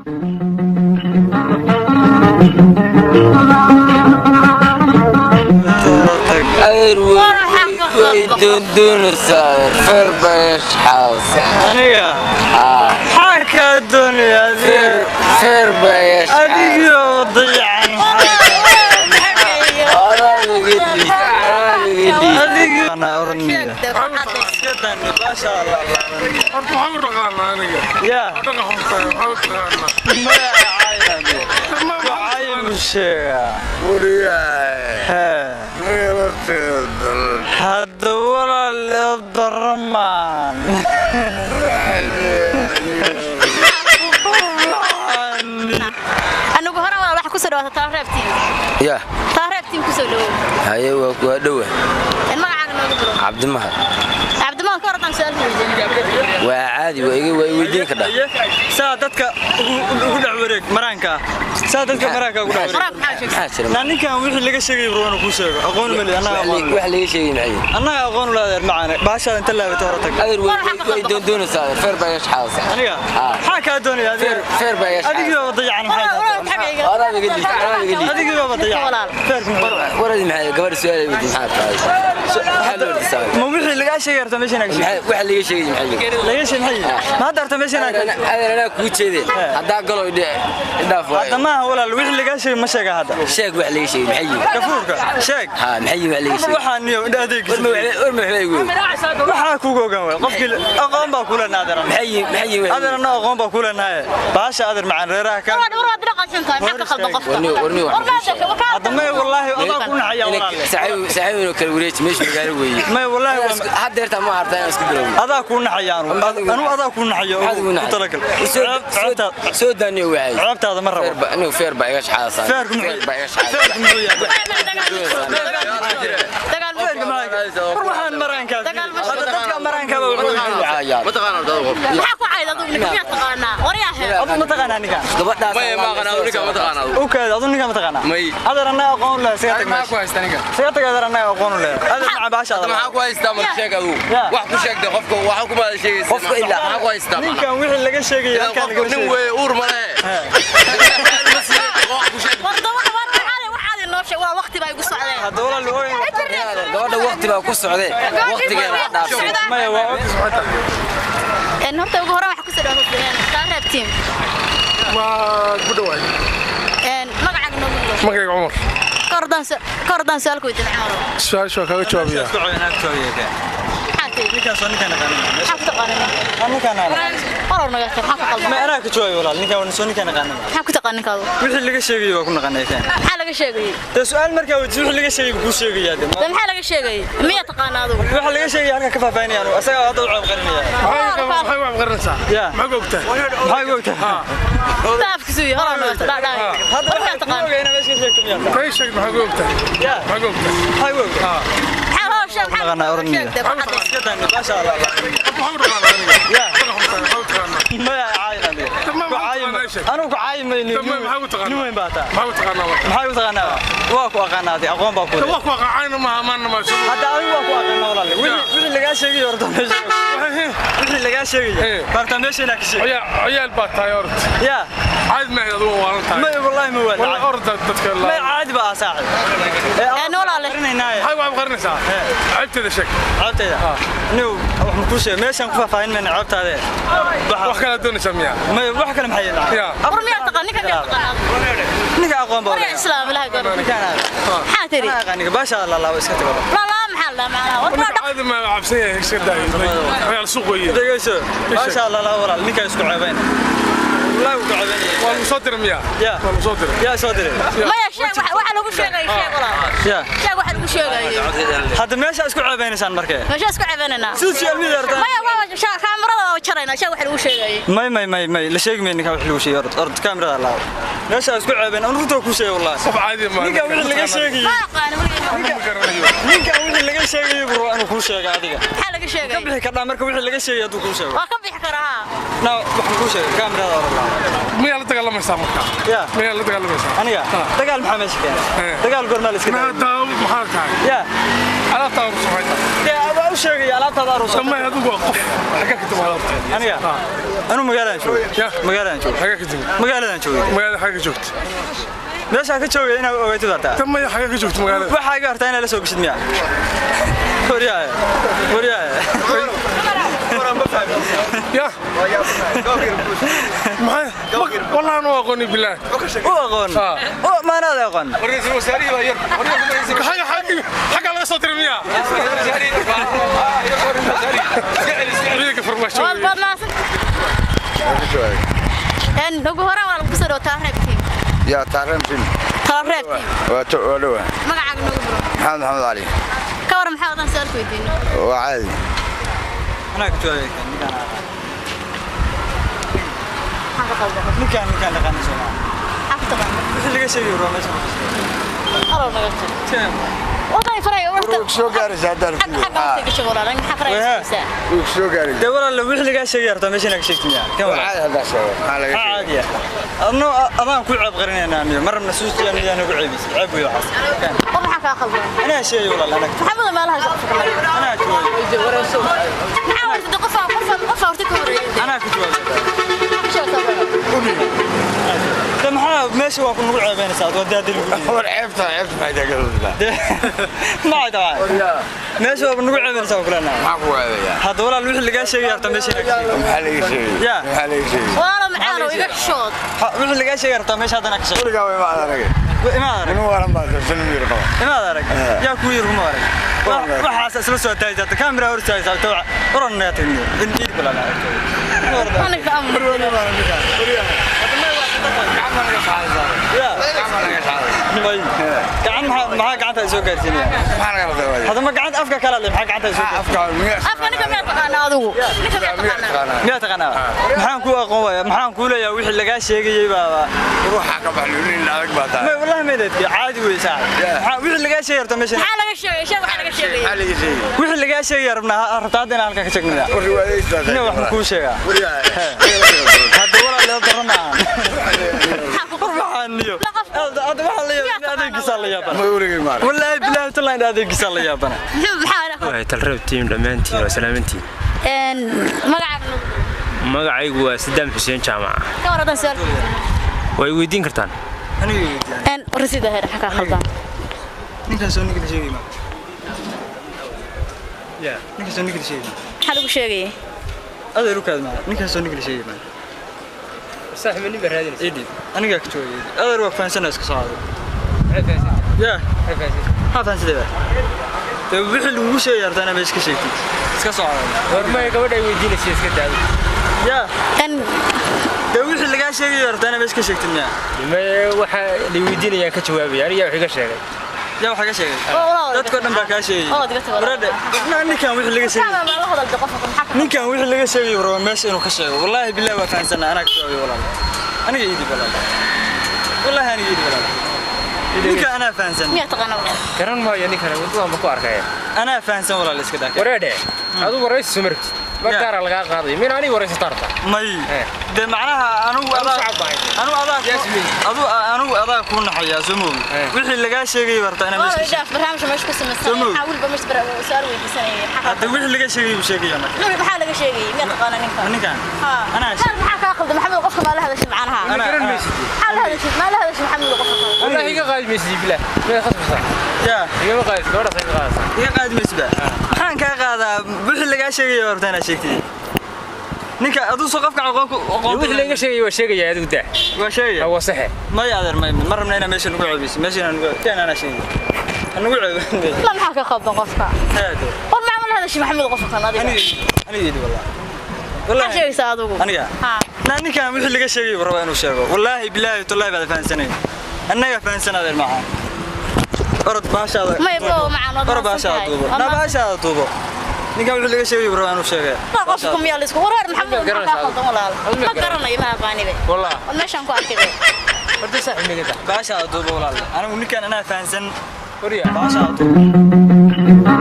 دون السائر فربش حاوس أنا حكى الدنيا فربش أديو ضيعني أنا أرني ما شاء الله يا ما عايم الشيء هدور الضرمان أنا بهرة ولا راح كسر ولا تعرفتين يا تعرفتين كسر هاي ودوه المقعد عبد المهد عبد الله كورة عن سؤال وعادي ويدين كده سادتك ودعورك مرانكا سادتك مرانكا ودعورك كان وحي لقى شيء يبرون كوسه أقول ملي أنا وحي شيء معي أنا أقول لا معنا باشا أنت اللي بتورطك أيوة دون السائر فير بايش حاوس أنا حكى الدنيا فير بايش هذيك ضيعنا حاجة أنا بقول هذيك ضيعنا ورد معي قبل السؤال يودي ما وحي لقى شيء يرتم مش هناك وحي لقى شيء معي لقى شيء محي ما درت مش هناك أنا كوتشي هذا قالوا دافع هذا ما ولا الوحي لقى شيء مش هذا شيك وحي لقى شيء محي كفورك شيك ها محي وحي لقى شيء وحني هذيك ورمي يقول وحاكو جوجا قفك أقوم بقول نادرا محي هذا أنا أقوم بقول ناي باش هذا مع الريرة كان ورني هذا ما والله أضاف كل حياة والله سعيد كالوريت مش مقالوا ويا ما والله حد يرتاح ما عرفت أنا اسكت دروي أضاف كل حياة أنا أضاف كل حياة تركل سوداني وعي عرفت هذا مرة أنا فير بايش حاصل فير بايش حاصل روحان مرانكا هذا تذكر مرانكا ما تقارن ده حكوا عايز أظن كم تقارنا ورياه أظن ما تقارنا نيكا ما قارن أظن كم تقارنا أوكي أظن كم تقارنا هذا رنا أقول له سياتك ما كويس تاني سياتك هذا رنا أقول له هذا مع باشا هذا ما كويس تامر شيء أبو واحد شيء ده خفك واحد كم شيء خفك إلا ما كويس تامر نيكا ويح اللي جا شيء كان نوي أور ملا وقت بقى يقص عليه هذا ولا اللي هو هذا وقت بقى يقص عليه وقت كذا ما هو إنه تبغى راح كسر هذا كان تيم وبدوي مقعد مقعد عمر كردان سألك ويدنا عمره سؤال شو كذا جوابيا نيكا صار نيكا نقارن حكوا تقارن أنا كان قررنا يا أخي حكوا قلنا ما أنا كتوي ولا نيكا ونسون نيكا نقارن حكوا تقارن كذا وحي اللي جا شيء يبغى كنا نقارن كان حلقة شيء ده سؤال مركب وحي اللي جا شيء بقول شيء يا دم ده حلقة شيء مية تقارن هذا وحي اللي جا شيء أنا كفى بيني أنا أسأل هذا العب غيرني هاي ما غير نسا ما قلته هاي قلت تعرف كسوي قررنا لا هذا تقارن أنا ماشي شيء يا كل شيء ما قلته يا ما قلته هاي قلت حاول شيء أنا أرني ما شاء الله يا ما عايم أنا كعايم نوين باتا ما تقنا واقو قنادي أقوم بقول واقو عين ما شو هذا أيوة واقو قنا والله وين اللي جا شيء يردون وين اللي جا شيء برتمش لك شيء عيال باتايورت يا عاد ما يدور والله ما والله ما ولا ولا أرض تتكلم ما عاد بقى ساعد أنا ولا هاي ما غير نسا عبت ذا شك عبت ذا نو مكوش ماشي نكفى فاين من عبت هذا وحكي دون سميع ما وحكي محيل يا أقول مية تقارن نيكا أقوم بقول إسلام لا قرر حاتري أنا باشا الله واسكت لا محل معنا هذا ما عبسيه يصير دايم على السوق وياه ما شاء الله لا ولا نيكا يسكت عبين لا وقعبين والمصدر مياه يا والمصدر يا صدري ما يا شيء واحد لو شيء يا شيء واحد لو شيء هذا ماشي اسكت عبين إنسان مركه ماشي اسكت عبيننا سوسيال ميديا ما يا شيء كاميرا وشرينا شيء واحد لو شيء ما لشيء منك واحد لو شيء أرد كاميرا الله ماشي اسكت عبين أنا رتو كوسي والله صف عادي ما نيكا وين اللي شيء ما قانون نيكا وين اللي شيء برو أنا كوسي قاعدين حلقة شيء قبل هيك أنا مركب وين اللي شيء يدو كوسي وكم بيحكرها لا وحنا كوسي كاميرا الله مياه dagaalamaysaa markaa يا meel la dagaalamaysaa aniga dagaal maxaa meesha keenay dagaal gormaal iska maadaama maxaa tahay يا alaabta u samayta aba u sheegay alaabtada aroos sama adigu qof xaga ka timaado aniga anu magaalaan joogay xaga ka timaado magaalaan joogay magaalada xaga joogto meesha ka joogay inaa ogaatid horta sama xaga ka joogto magaalada waxa iga horta inaa la soo gashid miya wariyahay يا والله انا اقوني بالله اقون ما انا اقون رئيس الوزراء يا حاجه الله يسطر مياه ان ugu hore waa lagu soo taariikhtii يا تعرفين taariikhtii وتقولوا magacaaga nagu baro محمد علي ka war maxaa wadan soo weydiino وعادي انا كنت ninkaan dhaqan soo xaftada wixii laga sheegay roomeys aro naga tiin waday faray warta شو قاري زادر xagga ka shaqo laalan maxaa faray شو قاري de walaal wixii laga sheegay horta meesha naga sheegtay kan وعادي هذا شو عادي adno adaan ku ceeb qarinaynaa marna suustiyan iyaan ugu ceebis ceeb way waxas kan waxa ka khaldan ana sheegay walaal ana maxamed ma laha shaqo ana joogay warayso maxaa warta qof horta ka horeeyay ana ku joogay maxaa meesha waa ku nagu ceebeynaysaa oo daadil هو عيبته ما يدقل ما عدا meesha waa nagu ceebeynaysaa oo kulana ما هو هذا hada walaal wixii laga sheegay horta meesha naga محلي شيء يا. محلي شيء wala maxaa iga shood wixii laga sheegay horta meesha hadana ka sheegay كل قوي ما هذا رجع ما arag إنه ورا ما سنو يرقم ما arag yaa ku yir kuma arag waxaas isla soo taayay kamera hor taayay tawa oran naatay indii balana ana ka amr gacan maxaa gacanta soo gaarsiinaya hada ma gacanta afka kala leh maxaa gacanta soo afka ninka ma taqaan adigu ninka ma taqaan miyaa taqaanaa maxaan ku aqoon waaya maxaan ku leeyahay wixii laga sheegayay baa روحك بحلولين لا أقبل ما والله ما يدري عادي ويساعد wixii laga sheegay horta meesha maxaa laga sheegay sheeg waxa laga sheegay محلي شيء wixii laga sheegay rabnaa rabtaadina halka ka sheegnaa ina wax ku sheegaa hada wala la darana waxaaniyo hada waxa la yaabaa adeegisa la yaabaa ما يوري ما wallahi billahi taala in adeegisa la yaabana maxaa waxay talreebtiin dhamaantiin waa salaamantiin magacaygu waa Sadaam Xuseen Jaamac ka waradan soo way weydiin kartaan en rasida heer xaka khaldan ninkan soo nigil sheegay ma ya ninkan soo nigil sheegay waxa lagu sheegay adeer u kaadma ninkan soo nigil sheegay ma saaxiibni baraadin idii aniga ka joogay adeer waa faansan iska socdo ya ha faansidee te wixii lagu sheegay ardana meesha ka sheegtay iska socdo warmay gabadha ay weydiinaysaa iska daado ya en te wixii laga sheegay ardana meesha ka sheegtay miya waxa la weydiinayaan ka jawaabaya aniga waxa iga sheegay ya waxa ka sheegay dadka dhan baa ka sheegay warade ninkan wixii laga sheegay ma la hadal qof maxaa ninkan wixii laga sheegay roo meesha inuu ka sheego wallahi billahi waa faansan anaga joogay walaal aniga idii walaal wallahi aniga idii walaal ninka ana faansan miyaa taqaan garan maayo ninkan wadada ma ku arkay ana faansan walaal iska dhaaka wareede adu waraysi sumarti markaa laga qaaday min ani waraysi tarta may de macnaha anigu adaa ku naxaya soo wixii laga sheegay warta ana meesha sheegay barnaamij meesha ku samaysan xawil ba meesha su'aal weydiisanay hada wixii laga sheegay uu sheegay marka waxa laga sheegay miyaa taqaan ninkan ana maxaa ka khaldan maxamed qofka ma la hadashay macnaha ana garan maysid ma la hadashay maxamed qofka wallahi iga qaad maysid bilaa ma khasbasa ya iga qaad gabadha say qaad iga qaad maysid maxaan ka qaadaa wixii laga sheegay warta ana sheegtay ninka aduu soo qofka aqoon wixii laga sheegay waa sheegaya adigu daa waa sheegay waa sax ma yaadeer ma marna ina meesha lagu ceebis meesha ana sheegay anagu ceebin la maxaa ka khaldan qofka hada war ma la hadashay maxamed qofka adiga aniga idii wallahi wallahi sheegaysaa adigu aniga ninkan wixii laga sheegay raba inuu sheego wallahi billahi tallahi baad faansanay annaga faansanaadeer macaan orod baashaada ma ibro macaan orod baashaada duubo na baashaada duubo ninkan wixii laga sheegay raba inuu sheego qofku miyaa la isku wareer maxamed ka khaldan walaal ma garanayo ma aqaanibe wallahi meeshan ku arkay warta saaxiibniga baashaada duubo walaal anigu ninkan ana faansan wariya baashaada duubo